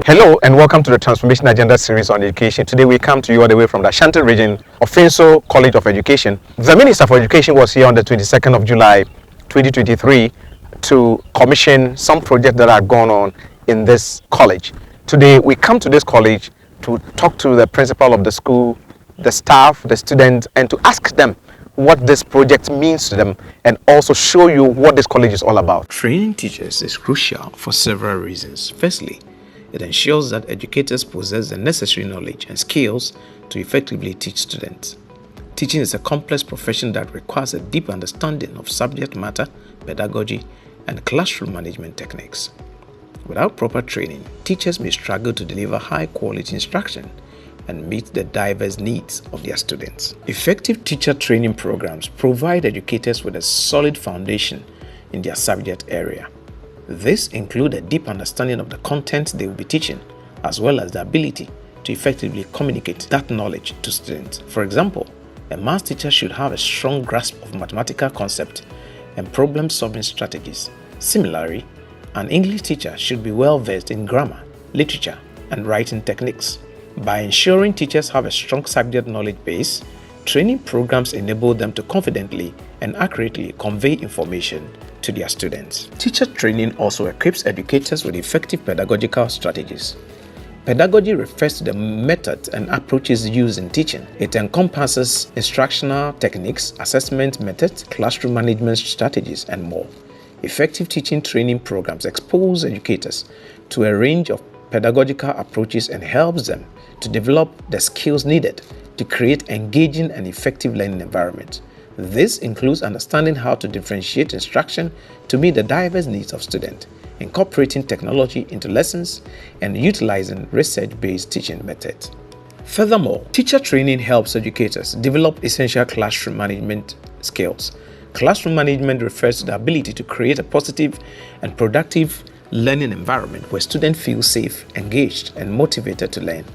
Hello and welcome to the Transformation Agenda series on education. Today we come to you all the way from the Ashanti region, Offinso College of Education. The Minister for Education was here on the 22nd of July 2023 to commission some projects that are going on in this college. Today we come to this college to talk to the principal of the school, the staff, the students, and to ask them what this project means to them and also show you what this college is all about. Training teachers is crucial for several reasons. Firstly, it ensures that educators possess the necessary knowledge and skills to effectively teach students. Teaching is a complex profession that requires a deep understanding of subject matter, pedagogy, and classroom management techniques. Without proper training, teachers may struggle to deliver high-quality instruction and meet the diverse needs of their students. Effective teacher training programs provide educators with a solid foundation in their subject area. This includes a deep understanding of the content they will be teaching, as well as the ability to effectively communicate that knowledge to students. For example, a maths teacher should have a strong grasp of mathematical concepts and problem-solving strategies. Similarly, an English teacher should be well versed in grammar, literature, and writing techniques. By ensuring teachers have a strong subject knowledge base, training programs enable them to confidently and accurately convey information to their students. Teacher training also equips educators with effective pedagogical strategies. Pedagogy refers to the methods and approaches used in teaching. It encompasses instructional techniques, assessment methods, classroom management strategies, and more. Effective teaching training programs expose educators to a range of pedagogical approaches and helps them to develop the skills needed to create engaging and effective learning environments. This includes understanding how to differentiate instruction to meet the diverse needs of students, incorporating technology into lessons, and utilizing research-based teaching methods. Furthermore, teacher training helps educators develop essential classroom management skills. Classroom management refers to the ability to create a positive and productive learning environment where students feel safe, engaged, and motivated to learn.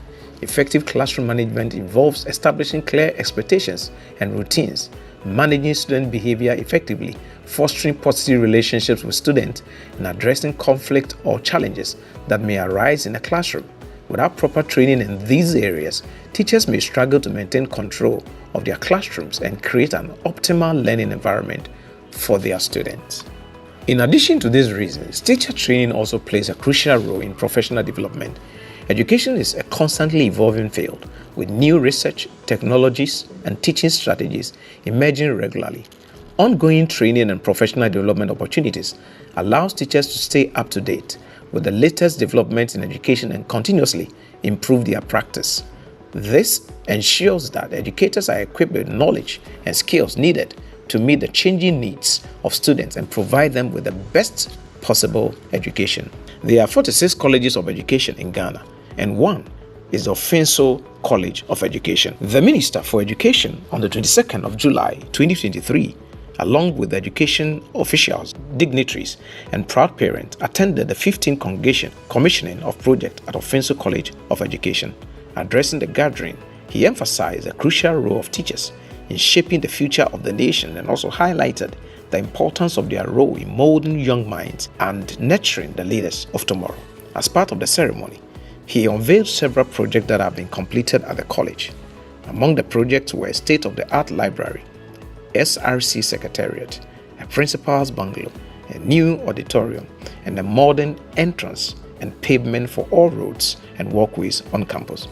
Effective classroom management involves establishing clear expectations and routines, managing student behavior effectively, fostering positive relationships with students, and addressing conflict or challenges that may arise in a classroom. Without proper training in these areas, teachers may struggle to maintain control of their classrooms and create an optimal learning environment for their students. In addition to these reasons, teacher training also plays a crucial role in professional development. Education is a constantly evolving field with new research, technologies, and teaching strategies emerging regularly. Ongoing training and professional development opportunities allows teachers to stay up to date with the latest developments in education and continuously improve their practice. This ensures that educators are equipped with knowledge and skills needed to meet the changing needs of students and provide them with the best possible education. There are 46 colleges of education in Ghana, and one is the Offinso College of Education. The Minister for Education on the 22nd of July 2023, along with education officials, dignitaries, and proud parents, attended the 15th commissioning of project at Offinso College of Education. Addressing the gathering, he emphasized the crucial role of teachers in shaping the future of the nation and also highlighted the importance of their role in molding young minds and nurturing the leaders of tomorrow. As part of the ceremony, he unveiled several projects that have been completed at the college. Among the projects were a state-of-the-art library, SRC Secretariat, a principal's bungalow, a new auditorium, and a modern entrance and pavement for all roads and walkways on campus.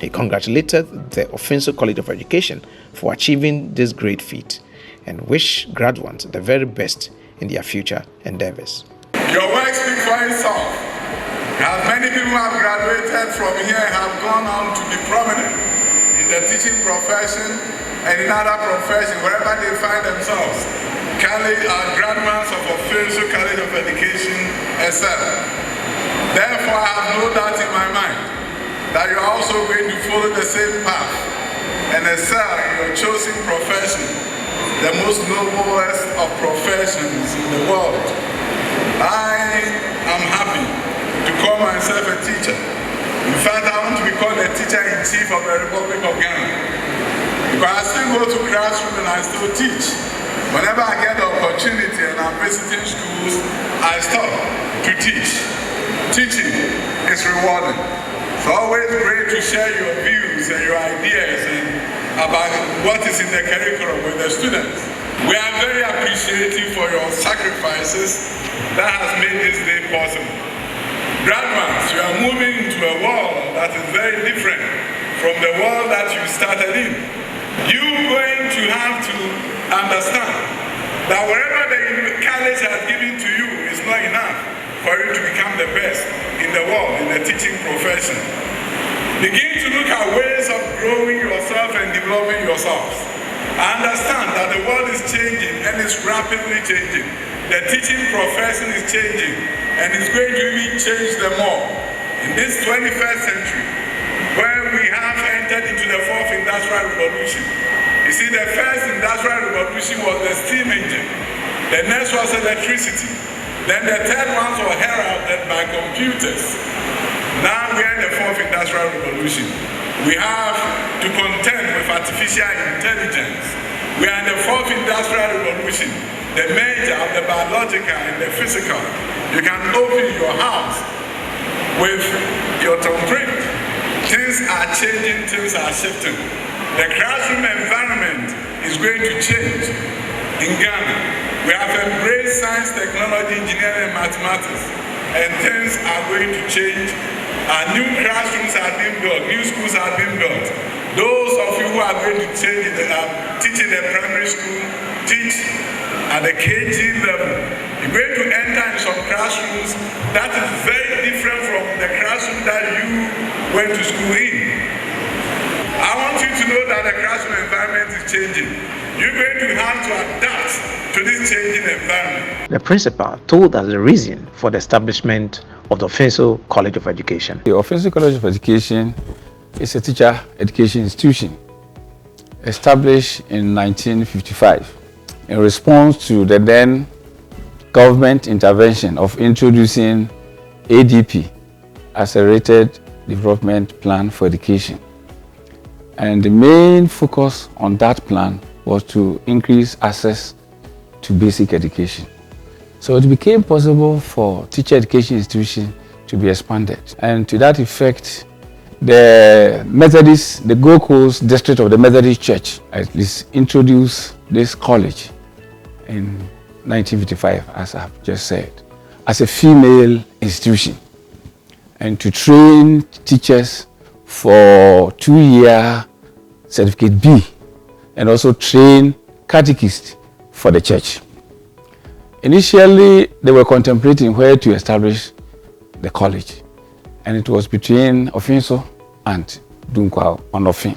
He congratulated the Offinso College of Education for achieving this great feat and wished graduates the very best in their future endeavors. Your work speaks for itself. As many people have graduated from here have gone on to be prominent in the teaching profession and in other professions, wherever they find themselves. College are graduates of Offinso College of Education, etc. Therefore, I have no doubt in my mind that you are also going to follow the same path and excel in your chosen profession, the most noblest of professions in the world. I am happy to call myself a teacher. In fact, I want to be called the teacher-in-chief of the Republic of Ghana. Because I still go to classroom and I still teach. Whenever I get the opportunity and I'm visiting schools, I stop to teach. teaching is rewarding. It's always great to share your views and your ideas about what is in the curriculum with the students. We are very appreciative for your sacrifices that has made this day possible. Graduates, you are moving into a world that is very different from the world that you started in. You're going to have to understand that whatever the college has given to you is not enough for you to become the best in the world, in the teaching profession. Begin to look at ways of growing yourself and developing yourselves. Understand that the world is changing and it's rapidly changing. The teaching profession is changing and it's going to even change them more. In this 21st century, where we have entered into the fourth industrial revolution. You see, the first industrial revolution was the steam engine. The next was electricity. Then the third ones were heralded by computers. Now we are in the fourth industrial revolution. We have to contend with artificial intelligence. We are in the fourth industrial revolution. The merger of the biological and the physical. You can open your house with your thumbprint. Things are changing, things are shifting. The classroom environment is going to change in Ghana. We have embraced science, technology, engineering, and mathematics, and things are going to change. New classrooms are being built, new schools are being built. Those of you who are going to teach in the primary school, teach at the KG level. You're going to enter in some classrooms that is very different from the classroom that you went to school in. I want you to know that the classroom environment is changing. You're going to have to adapt to this changing environment. The principal told us the reason for the establishment of the Offinso College of Education. The Offinso College of Education is a teacher education institution established in 1955 in response to the then government intervention of introducing ADP, Accelerated Development Plan for Education. And the main focus on that plan was to increase access to basic education. So it became possible for teacher education institutions to be expanded. And to that effect, the Methodist, the Gold Coast district of the Methodist Church, at least introduced this college in 1955, as I've just said, as a female institution, and to train teachers for 2-year certificate B, and also train catechists for the church. Initially, they were contemplating where to establish the college, and it was between Offinso and Dunkwa on Offin.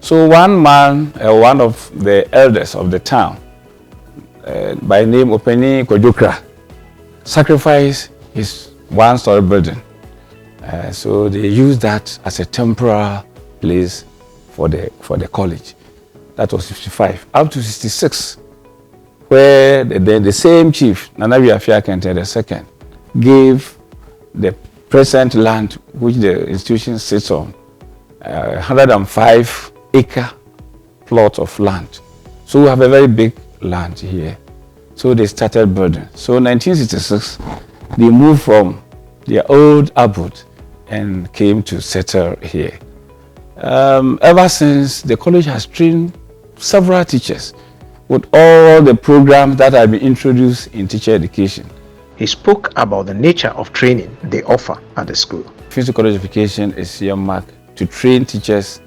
So one man, one of the elders of the town, by name Openi Kojokra, sacrificed his one-story building. So they used that as a temporary place for the college. That was 55. Up to 66, where the same chief, Nanabi Afiakente II, gave the present land which the institution sits on, 105-acre plot of land. So we have a very big land here. So they started building. So in 1966, they moved from their old abode and came to settle here. Ever since, the college has trained several teachers with all the programs that have been introduced in teacher education. He spoke about the nature of training they offer at the school. Offinso College of Education is earmarked to train teachers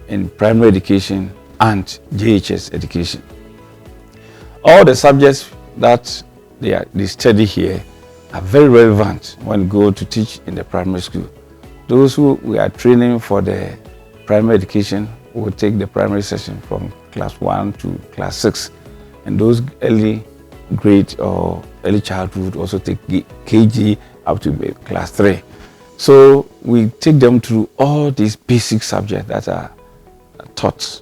in primary education and JHS education. All the subjects that they study here are very relevant when you go to teach in the primary school. Those who we are training for the primary education will take the primary session from class 1 to class 6. And those early grade or early childhood also take KG up to class 3. So we take them through all these basic subjects that are taught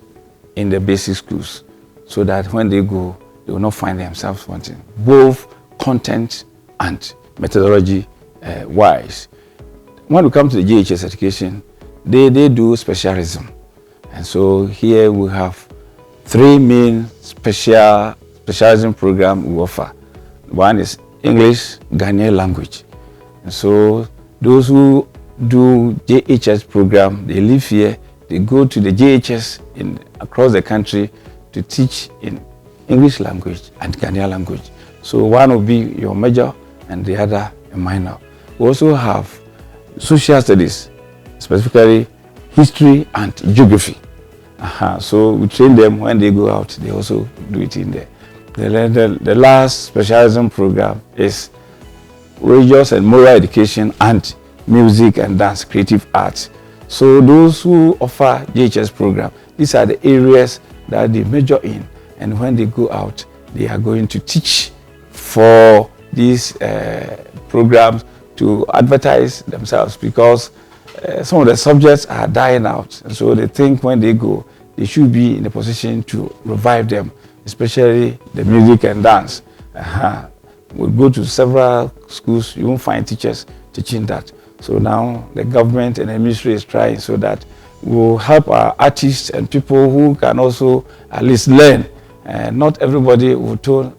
in the basic schools, so that when they go, they will not find themselves wanting, both content and methodology wise. When we come to the JHS education, they do specialism. And so here we have 3 main specialism programs we offer. One is English, Ghanaian language. And so those who do JHS program, they live here, they go to the JHS across the country to teach in English language and Ghanaian language. So one will be your major and the other a minor. We also have social studies, specifically history and geography. So we train them when they go out, they also do it in there. The last specialism program is religious and moral education and music and dance, creative arts. So those who offer JHS program, these are the areas that they major in, and when they go out, they are going to teach for these programs to advertise themselves, because some of the subjects are dying out, and so they think when they go, they should be in a position to revive them, especially the music and dance. We'll go to several schools, you won't find teachers teaching that. So now the government and the ministry is trying so that we'll help our artists and people who can also at least learn. Not everybody will tell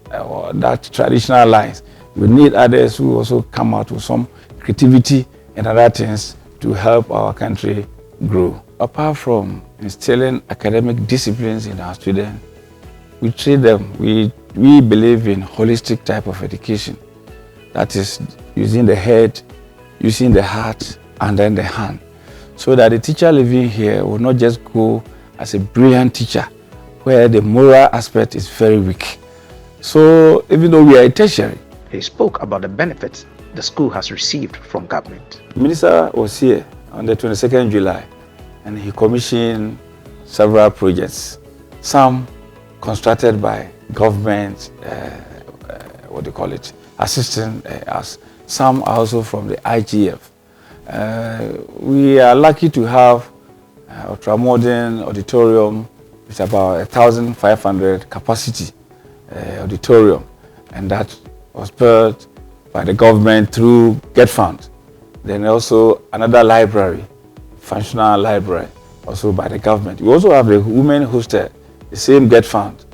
that traditional lines. We need others who also come out with some creativity and other things to help our country grow. Apart from instilling academic disciplines in our students, we train them. We believe in holistic type of education. That is using the head, using the heart, and then the hand. So that the teacher living here will not just go as a brilliant teacher, where the moral aspect is very weak. So even though we are a tertiary, He spoke about the benefits the school has received from government. the minister was here on the 22nd July, and he commissioned several projects, some constructed by government, assisting us. Some are also from the IGF. We are lucky to have ultra-modern auditorium with about 1,500 capacity auditorium, and that was built by the government through Get Fund. Then also another library, functional library, also by the government. We also have the women hostel, the same Get Fund.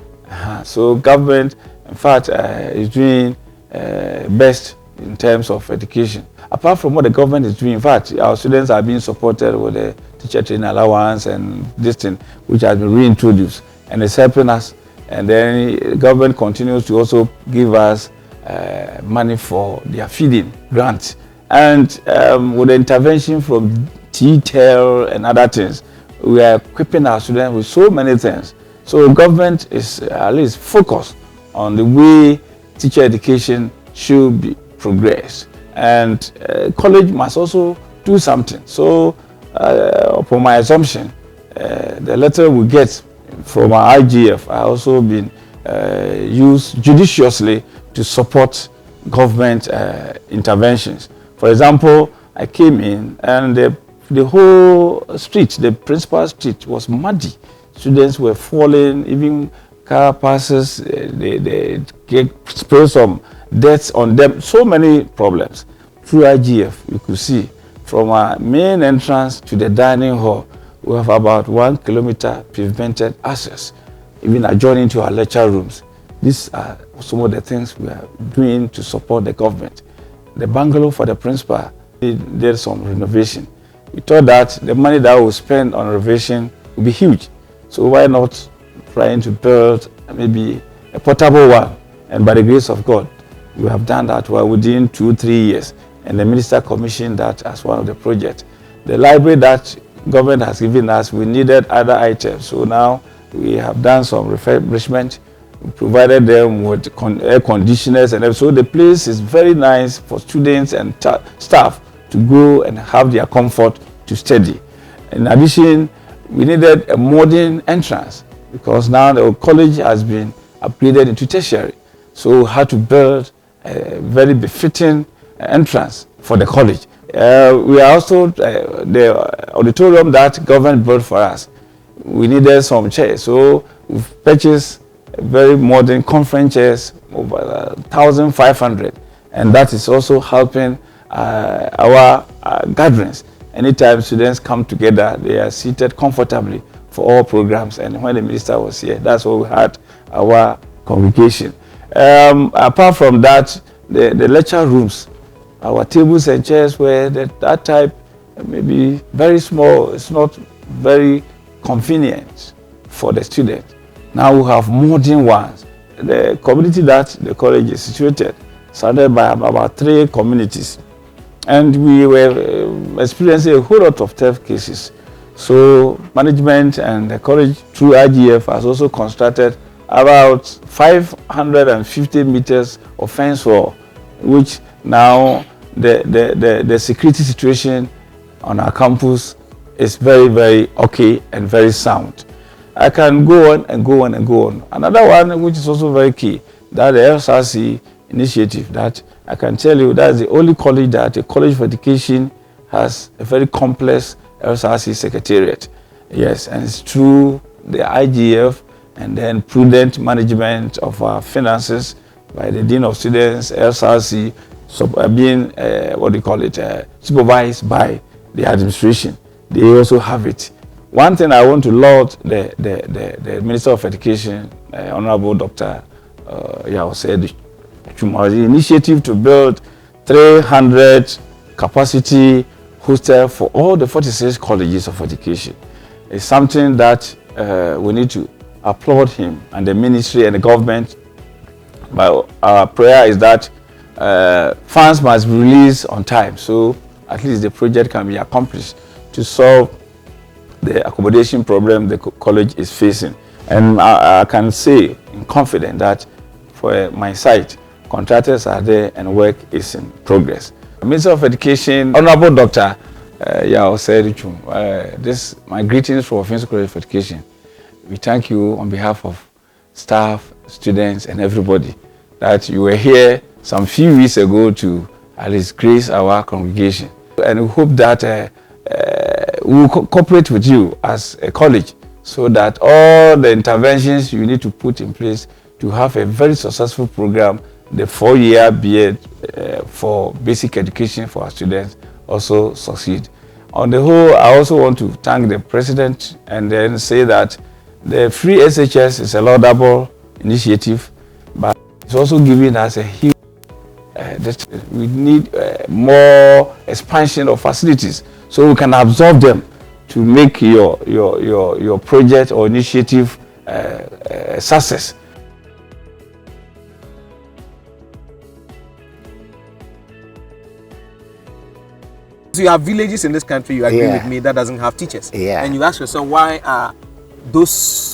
So government, in fact, is doing best in terms of education. Apart from what the government is doing, in fact, our students are being supported with the teacher training allowance and this thing, which has been reintroduced, and it's helping us. And then the government continues to also give us money for their feeding grants. And with the intervention from TTEL and other things, we are equipping our students with so many things. So government is at least focused on the way teacher education should be progressed. And college must also do something. So upon my assumption, the letter we get from our IGF are also been used judiciously to support government interventions. For example, I came in and the whole street, the principal street, was muddy. Students were falling, even car passes, they spray some deaths on them, so many problems. Through IGF, you could see from our main entrance to the dining hall, we have about 1 kilometer pavimented access, even adjoining to our lecture rooms. These are some of the things we are doing to support the government. The bungalow for the principal did some renovation. We thought that the money that we spend on renovation would be huge. So why not trying to build maybe a portable one? And by the grace of God, we have done that within 2-3 years. And the minister commissioned that as one of the projects. The library that government has given us, we needed other items. So now we have done some refurbishment, provided them with air conditioners, and so the place is very nice for students and staff to go and have their comfort to study. In addition, we needed a modern entrance because now the college has been upgraded into tertiary. So we had to build a very befitting entrance for the college. We are also, the auditorium that government built for us, we needed some chairs. So we've purchased very modern conference chairs, over 1,500. And that is also helping our gatherings. Anytime students come together, they are seated comfortably for all programs. And when the minister was here, that's what we had our congregation. Apart from that, the lecture rooms Our tables and chairs were that type, maybe very small. It's not very convenient for the student. Now we have modern ones. The community that the college is situated, surrounded by about 3 communities. And we were experiencing a whole lot of theft cases. So management and the college through IGF has also constructed about 550 meters of fence wall, which now the security situation on our campus is very, very okay and very sound. I can go on and go on and go on. Another one which is also very key, that the LSRC initiative, that I can tell you that's the only college that the College of Education has a very complex LSRC secretariat. Yes, and it's through the IGF and then prudent management of our finances by the Dean of Students, LSRC, being, supervised by the administration. They also have it. One thing I want to laud the Minister of Education, Honorable Dr. Yao said, the initiative to build 300 capacity hostel for all the 46 colleges of education. It's something that we need to applaud him and the ministry and the government. But our prayer is that funds must be released on time, so at least the project can be accomplished to solve the accommodation problem the college is facing. And I can say in confidence that for my site, contractors are there and work is in progress. Minister of Education, Honorable Dr. Yao said, this my greetings for Offinso College of Education. We thank you on behalf of staff, students, and everybody that you were here some few weeks ago to at least grace our congregation. And we hope that we will cooperate with you as a college so that all the interventions you need to put in place to have a very successful program, the 4-year BEd for basic education for our students, also succeed. On the whole, I also want to thank the president and then say that the free SHS is a laudable initiative, but it's also giving us a huge we need more expansion of facilities so we can absorb them to make your project or initiative a success. So you have villages in this country, you agree with me, that doesn't have teachers. And you ask yourself, why are those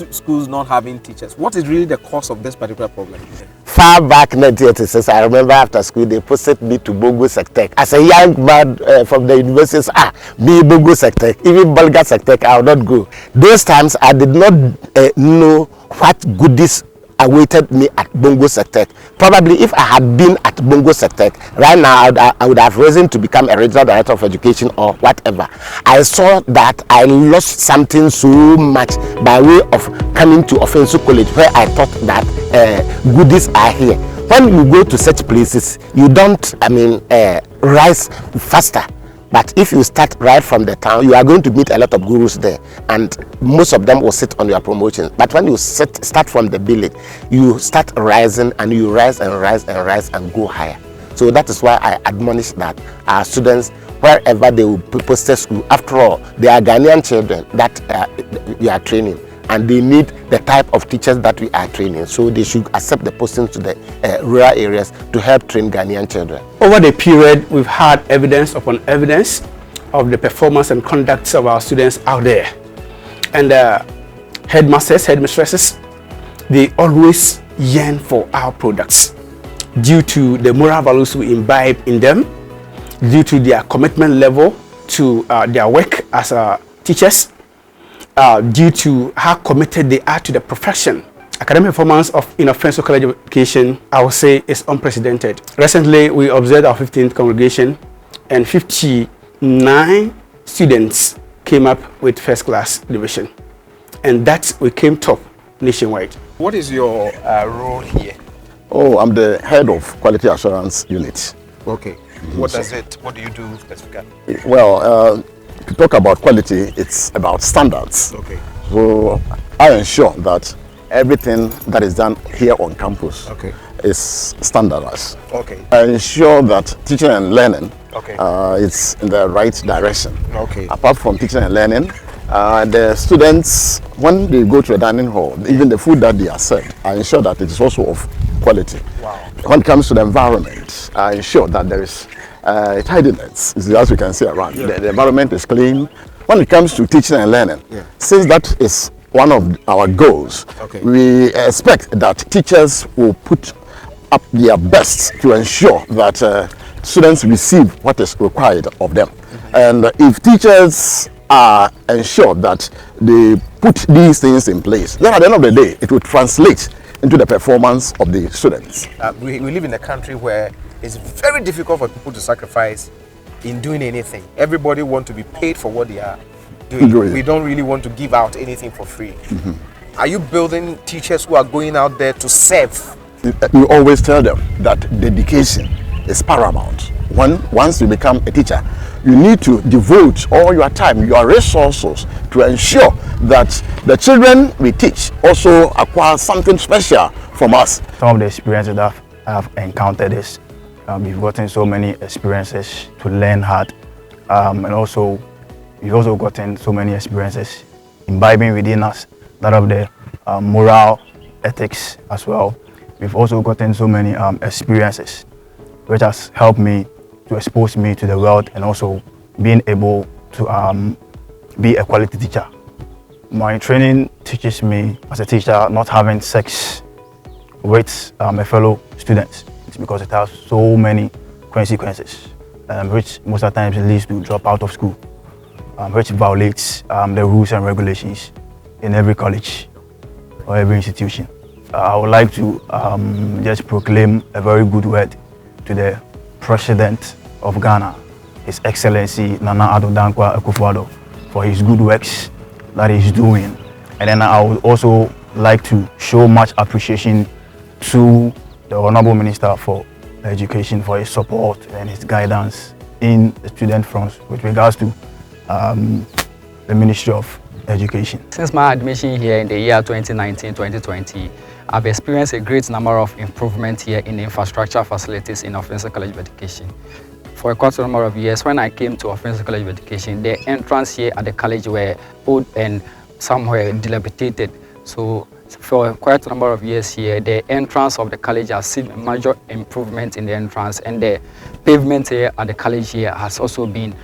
schools not having teachers? What is really the cause of this particular problem? Far back 1986, I remember after school they posted me to Bongo Sectec. As a young man from the universities, me Bongo Sectec, even Bulga Sectec, I would not go. Those times I did not know what goodies awaited me at Bongo Sectec. Probably if I had been at Bongo Sectec, right now I would have risen to become a regional director of education or whatever. I saw that I lost something so much by way of coming to Offinso College, where I thought that goodies are here. When you go to such places, you don't, rise faster. But if you start right from the town, you are going to meet a lot of gurus there, and most of them will sit on your promotion. But when you start from the village, you start rising, and you rise and rise and rise and go higher. So that is why I admonish that our students, wherever they will post school, after all, they are Ghanaian children that you are training, and they need the type of teachers that we are training. So they should accept the postings to the rural areas to help train Ghanaian children. Over the period, we've had evidence upon evidence of the performance and conduct of our students out there. And headmasters, headmistresses, they always yearn for our products due to the moral values we imbibe in them, due to their commitment level to their work as teachers, due to how committed they are to the profession. Academic performance in Offinso College of Education, I would say, is unprecedented. Recently, we observed our 15th congregation, and 59 students came up with first class division, and that we came top nationwide. What is your role here? Oh, I'm the head of quality assurance unit. Okay. What does it? What do you do specifically? Well, to talk about quality, it's about standards. Okay. So I ensure that everything that is done here on campus is standardized. Okay. I ensure that teaching and learning Okay. is in the right direction. Okay. Apart from teaching and learning, the students, when they go to the dining hall, even the food that they are served, I ensure that it is also of quality. Wow. When it comes to the environment, I ensure that there is tidiness, as you can see around. The environment is clean. When it comes to teaching and learning, since that is one of our goals, we expect that teachers will put up their best to ensure that students receive what is required of them. And if teachers are ensured that they put these things in place, then at the end of the day, it will translate into the performance of the students. We live in a country where it's very difficult for people to sacrifice in doing anything. Everybody wants to be paid for what they are doing. We don't really want to give out anything for free. Are you building teachers who are going out there to serve? We always tell them that dedication is paramount. Once you become a teacher, you need to devote all your time, your resources to ensure that the children we teach also acquire something special from us. Some of the experiences that I've encountered is we've gotten so many experiences to learn hard, and also we've also gotten so many experiences imbibing within us that of the moral ethics as well. We've also gotten so many experiences which has helped me to expose me to the world and also being able to be a quality teacher. My training teaches me as a teacher not having sex with a fellow student. It's because it has so many consequences, which most of the times leads to drop out of school, which violates the rules and regulations in every college or every institution. I would like to just proclaim a very good word to the President of Ghana, His Excellency Nana Addo Dankwa Akufo-Addo, for his good works that he's doing. And then I would also like to show much appreciation to the Honorable Minister for Education for his support and his guidance in the student front with regards to the Ministry of Education. Since my admission here in the year 2019-2020, I've experienced a great number of improvements here in infrastructure facilities in Offinso College of Education. For a quite a number of years, when I came to Offinso College of Education, the entrance here at the college were old and somewhere dilapidated. So for quite a number of years here, the entrance of the college has seen a major improvement in the entrance, and the pavement here at the college here has also been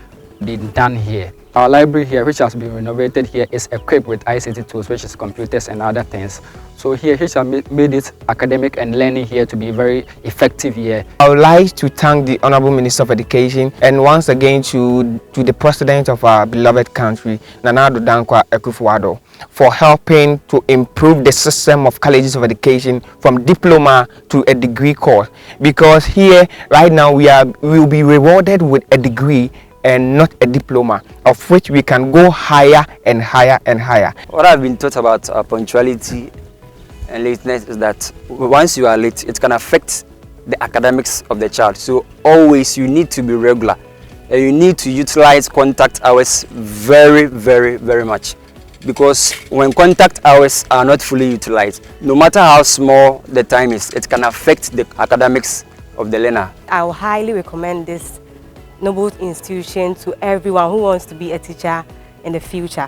done here. Our library here, which has been renovated here, is equipped with ICT tools, which is computers and other things. So here, which has made it academic and learning here to be very effective here. I would like to thank the Honorable Minister of Education and once again to the President of our beloved country, Nana Addo Dankwa Akufo-Addo, for helping to improve the system of colleges of education from diploma to a degree course. Because here, right now, we will be rewarded with a degree and not a diploma, of which we can go higher and higher and higher. What I've been taught about punctuality and lateness is that once you are late, it can affect the academics of the child. So always you need to be regular, and you need to utilize contact hours very, very, very much. Because when contact hours are not fully utilized, no matter how small the time is, it can affect the academics of the learner. I would highly recommend this noble institution to everyone who wants to be a teacher in the future.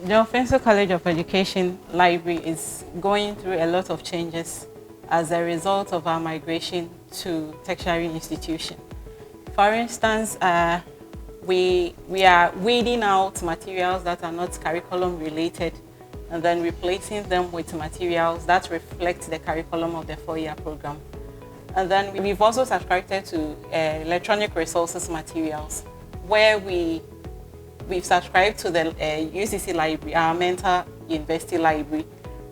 The Offinso College of Education Library is going through a lot of changes as a result of our migration to tertiary institution. For instance, we are weeding out materials that are not curriculum related and then replacing them with materials that reflect the curriculum of the 4-year program. And then we've also subscribed to electronic resources materials, where we've subscribed to the UCC library, our mentor university library,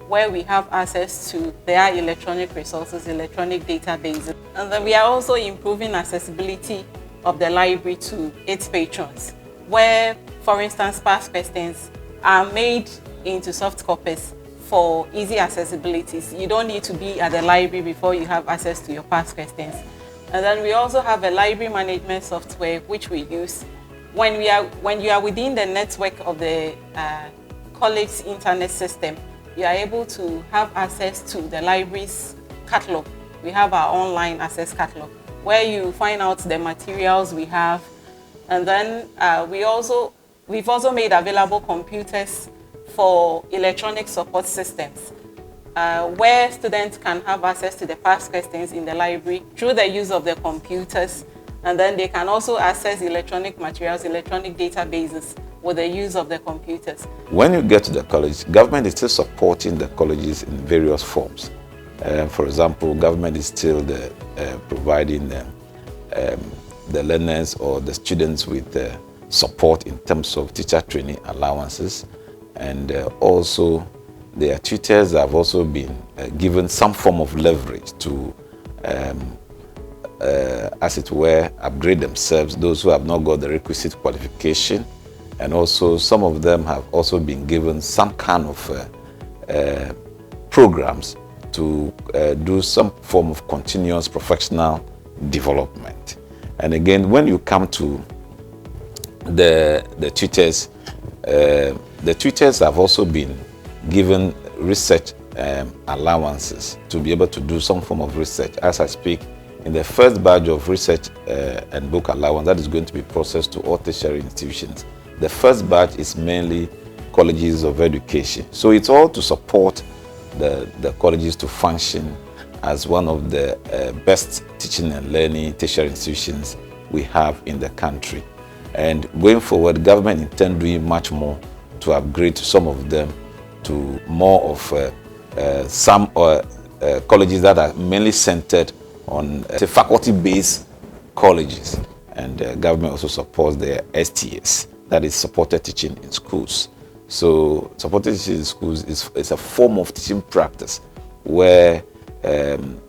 where we have access to their electronic resources, electronic databases. And then we are also improving accessibility of the library to its patrons, where, for instance, past questions are made into soft copies for easy accessibility. You don't need to be at the library before you have access to your past questions. And then we also have a library management software which we use when you are within the network of the college's internet system. You are able to have access to the library's catalog. We have our online access catalog where you find out the materials we have. And then we've also made available computers for electronic support systems, where students can have access to the past questions in the library through the use of the computers. And then they can also access electronic materials, electronic databases with the use of the computers. When you get to the college, government is still supporting the colleges in various forms. For example, government is still providing the learners or the students with support in terms of teacher training allowances, and also their tutors have also been given some form of leverage to, as it were, upgrade themselves, those who have not got the requisite qualification, and also some of them have also been given some kind of programs to do some form of continuous professional development. And again, when you come to the tutors have also been given research allowances to be able to do some form of research. As I speak, in the first batch of research and book allowance that is going to be processed to all tertiary institutions, the first batch is mainly colleges of education. So it's all to support the colleges to function as one of the best teaching and learning tertiary institutions we have in the country. And going forward, government intends doing much more to upgrade some of them to more of some colleges that are mainly centered on faculty-based colleges. And government also supports the STS, that is supported teaching in schools. So supported teaching in schools is a form of teaching practice where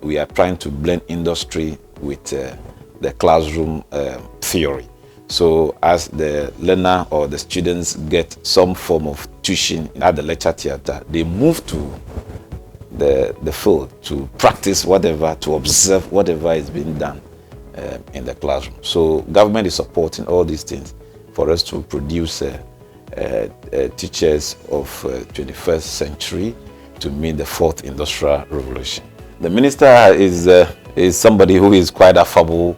we are trying to blend industry with the classroom theory. So as the learner or the students get some form of tuition at the lecture theater, they move to the field to practice whatever, to observe whatever is being done in the classroom. So government is supporting all these things for us to produce teachers of 21st century to meet the fourth industrial revolution. The minister is somebody who is quite affable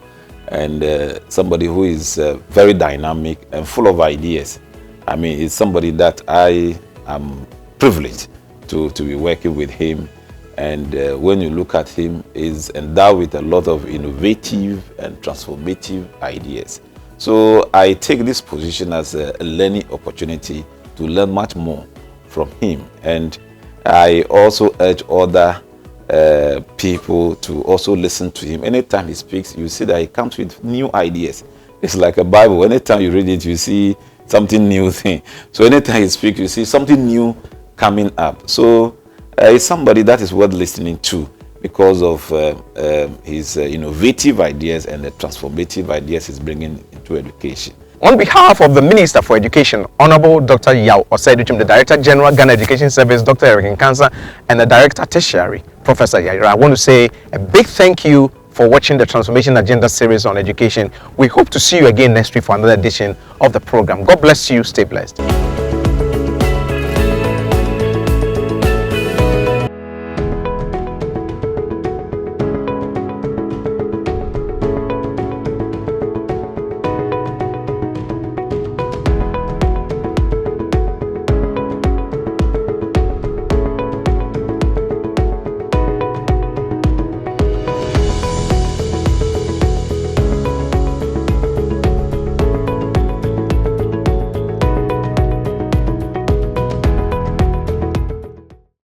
and somebody who is very dynamic and full of ideas. I mean, it's somebody that I am privileged to be working with him. And when you look at him, he's endowed with a lot of innovative and transformative ideas. So I take this position as a learning opportunity to learn much more from him. And I also urge other people to also listen to him. Anytime he speaks, you see that he comes with new ideas. It's like a Bible. Anytime you read it, you see something new thing. So anytime he speaks, you see something new coming up. So he's somebody that is worth listening to because of his innovative ideas and the transformative ideas he's bringing into education. On behalf of the Minister for Education, Honorable Dr. Yao Oseiduchim, the Director General, Ghana Education Service, Dr. Eric Nkansa, and the Director Tertiary, Professor Yaira, I want to say a big thank you for watching the Transformation Agenda series on education. We hope to see you again next week for another edition of the program. God bless you. Stay blessed.